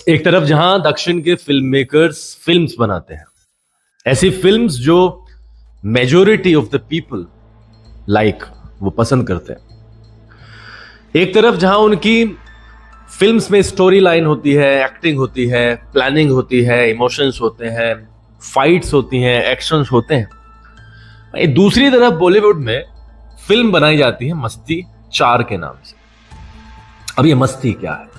एक तरफ जहां दक्षिण के फिल्म मेकर्स फिल्म्स बनाते हैं, ऐसी फिल्म्स जो majority of the people like वो पसंद करते हैं। एक तरफ जहां उनकी फिल्म्स में स्टोरी लाइन होती है, एक्टिंग होती है, प्लानिंग होती है, इमोशंस होते हैं, फाइट्स होती हैं, एक्शंस होते हैं। दूसरी तरफ बॉलीवुड में फिल्म बनाई जाती है मस्ती 4 के नाम से। अब ये मस्ती क्या है?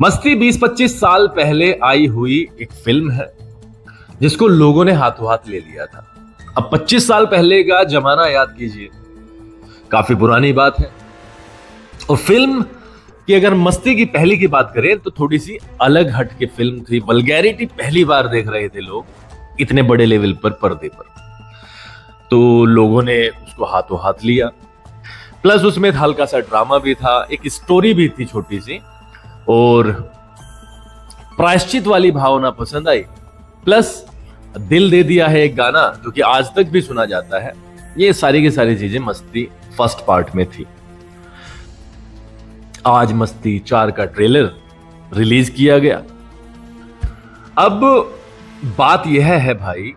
मस्ती 20-25 साल पहले आई हुई एक फिल्म है जिसको लोगों ने हाथों हाथ ले लिया था। अब 25 साल पहले का जमाना याद कीजिए, काफी पुरानी बात है। और फिल्म की अगर मस्ती की पहली की बात करें तो थोड़ी सी अलग हट के फिल्म थी। वल्गैरिटी पहली बार देख रहे थे लोग इतने बड़े लेवल पर, पर्दे पर, तो लोगों ने उसको हाथों हाथ लिया। प्लस उसमें हल्का सा ड्रामा भी था, एक स्टोरी भी थी छोटी सी, और प्रायश्चित वाली भावना पसंद आई। प्लस दिल दे दिया है एक गाना जो कि आज तक भी सुना जाता है। ये सारी की सारी चीजें मस्ती फर्स्ट पार्ट में थी। आज मस्ती 4 का ट्रेलर रिलीज किया गया। अब बात यह है भाई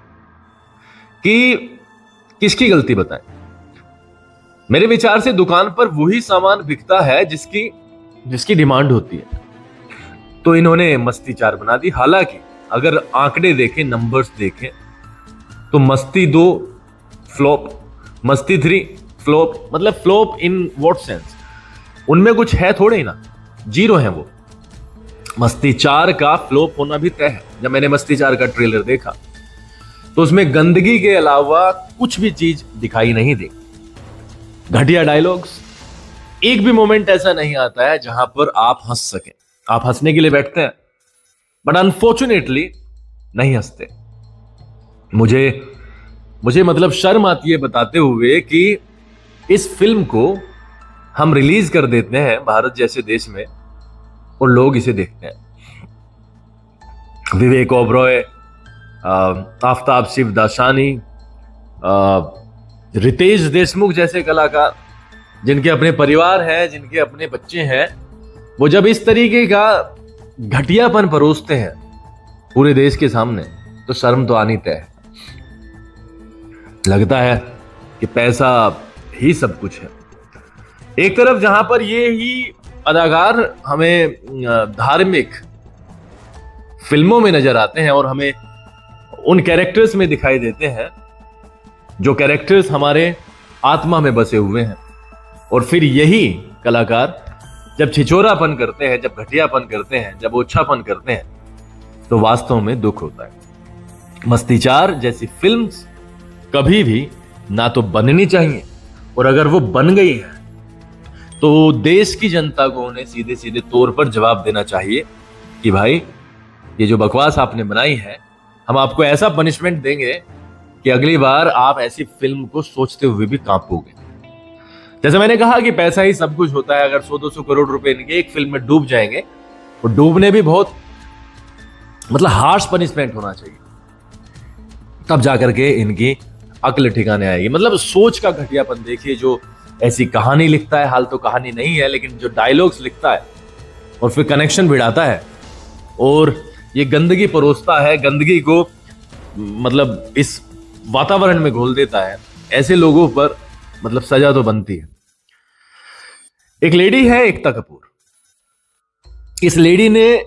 कि किसकी गलती बताएं। मेरे विचार से दुकान पर वही सामान बिकता है जिसकी डिमांड होती है। तो इन्होंने मस्ती 4 बना दी। हालांकि अगर आंकड़े देखें, नंबर्स देखें, तो मस्ती 2 फ्लॉप, मस्ती 3 फ्लॉप। मतलब फ्लॉप इन व्हाट सेंस? उनमें कुछ है थोड़े ही ना, जीरो है वो। मस्ती 4 का फ्लॉप होना भी तय है। जब मैंने मस्ती 4 का ट्रेलर देखा तो उसमें गंदगी के अलावा कुछ भी चीज दिखाई नहीं दी। घटिया डायलॉग्स, एक भी मोमेंट ऐसा नहीं आता है जहां पर आप हंस सकें। आप हंसने के लिए बैठते हैं बट अनफॉर्चुनेटली नहीं हंसते। मुझे मतलब शर्म आती है बताते हुए कि इस फिल्म को हम रिलीज कर देते हैं भारत जैसे देश में और लोग इसे देखते हैं। विवेक ओबरॉय, आफ्ताब शिवदासानी, रितेश देशमुख जैसे कलाकार, जिनके अपने परिवार हैं, जिनके अपने बच्चे हैं, वो जब इस तरीके का घटियापन परोसते हैं पूरे देश के सामने तो शर्म तो आनी तय है। लगता है कि पैसा ही सब कुछ है। एक तरफ जहां पर ये ही अदाकार हमें धार्मिक फिल्मों में नजर आते हैं और हमें उन कैरेक्टर्स में दिखाई देते हैं जो कैरेक्टर्स हमारे आत्मा में बसे हुए हैं, और फिर यही कलाकार जब छिछोरापन करते हैं, जब घटियापन करते हैं, जब ओछापन करते हैं, तो वास्तव में दुख होता है। मस्ती 4 जैसी फिल्म्स कभी भी ना तो बननी चाहिए, और अगर वो बन गई है तो देश की जनता को उन्हें सीधे सीधे तौर पर जवाब देना चाहिए कि भाई ये जो बकवास आपने बनाई है, हम आपको ऐसा पनिशमेंट देंगे कि अगली बार आप ऐसी फिल्म को सोचते हुए भी कांपोगे। जैसे मैंने कहा कि पैसा ही सब कुछ होता है। अगर 100-200 करोड़ रुपए इनके एक फिल्म में डूब जाएंगे, तो डूबने भी बहुत मतलब हार्श पनिशमेंट होना चाहिए, तब जाकर के इनकी अक्ल ठिकाने आएगी। मतलब सोच का घटियापन देखिए। जो ऐसी कहानी लिखता है, हाल तो कहानी नहीं है, लेकिन जो डायलॉग्स लिखता है और फिर कनेक्शन भिड़ाता है और ये गंदगी परोसता है, गंदगी को मतलब इस वातावरण में घोल देता है, ऐसे लोगों पर मतलब सजा तो बनती है। एक लेडी है एकता कपूर। इस लेडी ने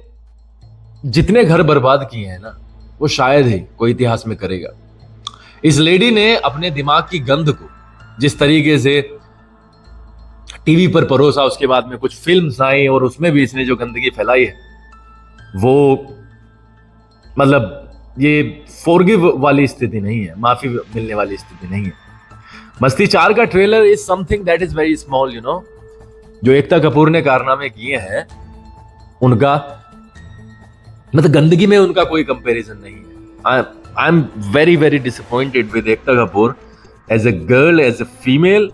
जितने घर बर्बाद किए हैं ना, वो शायद ही कोई इतिहास में करेगा। इस लेडी ने अपने दिमाग की गंध को जिस तरीके से टीवी पर परोसा, उसके बाद में कुछ फिल्म्स आई और उसमें भी इसने जो गंदगी फैलाई है, वो मतलब ये फॉरगिव वाली स्थिति नहीं है, माफी मिलने वाली स्थिति नहीं है। मस्ती 4 का trailer is something that is very small, you know. जो एकता कपूर ने कारनामे किए हैं, उनका मतलब गंदगी में उनका कोई कंपैरिजन नहीं है। I am very very disappointed with Ekta Kapoor as a girl, as a female.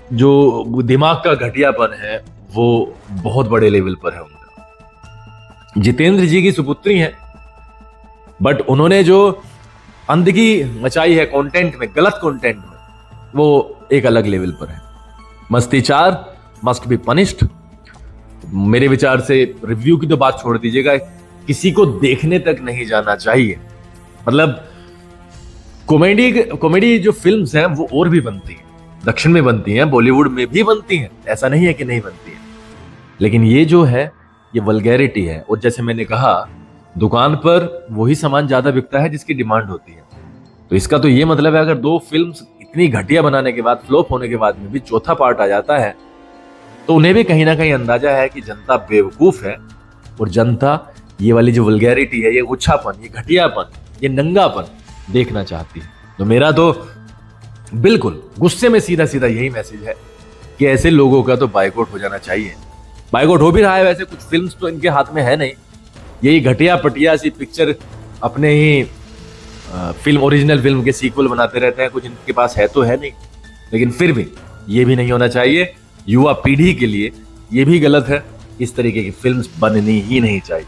जो दिमाग का घटियापन है वो बहुत बड़े लेवल पर है उनका। जितेंद्र जी की सुपुत्री है, बट उन्होंने जो अंधगी मचाई है कंटेंट में, गलत कंटेंट में, वो एक अलग लेवल पर है। मस्ती 4 मस्ट बी पनिश्ड। मेरे विचार से रिव्यू की तो बात छोड़ दीजिएगा, किसी को देखने तक नहीं जाना चाहिए। मतलब कॉमेडी कॉमेडी जो फिल्म्स हैं वो और भी बनती हैं, दक्षिण में बनती हैं, बॉलीवुड में भी बनती हैं, ऐसा नहीं है कि नहीं बनती है। लेकिन ये जो है ये वल्गैरिटी है। और जैसे मैंने कहा, दुकान पर वही सामान ज्यादा बिकता है जिसकी डिमांड होती है। तो इसका तो ये मतलब है, अगर दो फिल्म्स इतनी घटिया बनाने के बाद, फ्लॉप होने के बाद में भी चौथा पार्ट आ जाता है, तो उन्हें भी कहीं ना कहीं अंदाजा है कि जनता बेवकूफ है और जनता ये वाली जो वल्गैरिटी है, ये उच्छापन, ये घटियापन, ये नंगापन देखना चाहती है। तो मेरा तो बिल्कुल गुस्से में सीधा सीधा यही मैसेज है कि ऐसे लोगों का तो बाइकआउट हो जाना चाहिए। बाइकआउट हो भी रहा है, वैसे कुछ फिल्म्स तो इनके हाथ में है नहीं, यही घटिया पटिया सी पिक्चर अपने ही फिल्म, ओरिजिनल फिल्म के सीक्वल बनाते रहते हैं, कुछ इनके पास है तो है नहीं। लेकिन फिर भी ये भी नहीं होना चाहिए, युवा पीढ़ी के लिए ये भी गलत है, इस तरीके की फिल्म्स बननी ही नहीं चाहिए।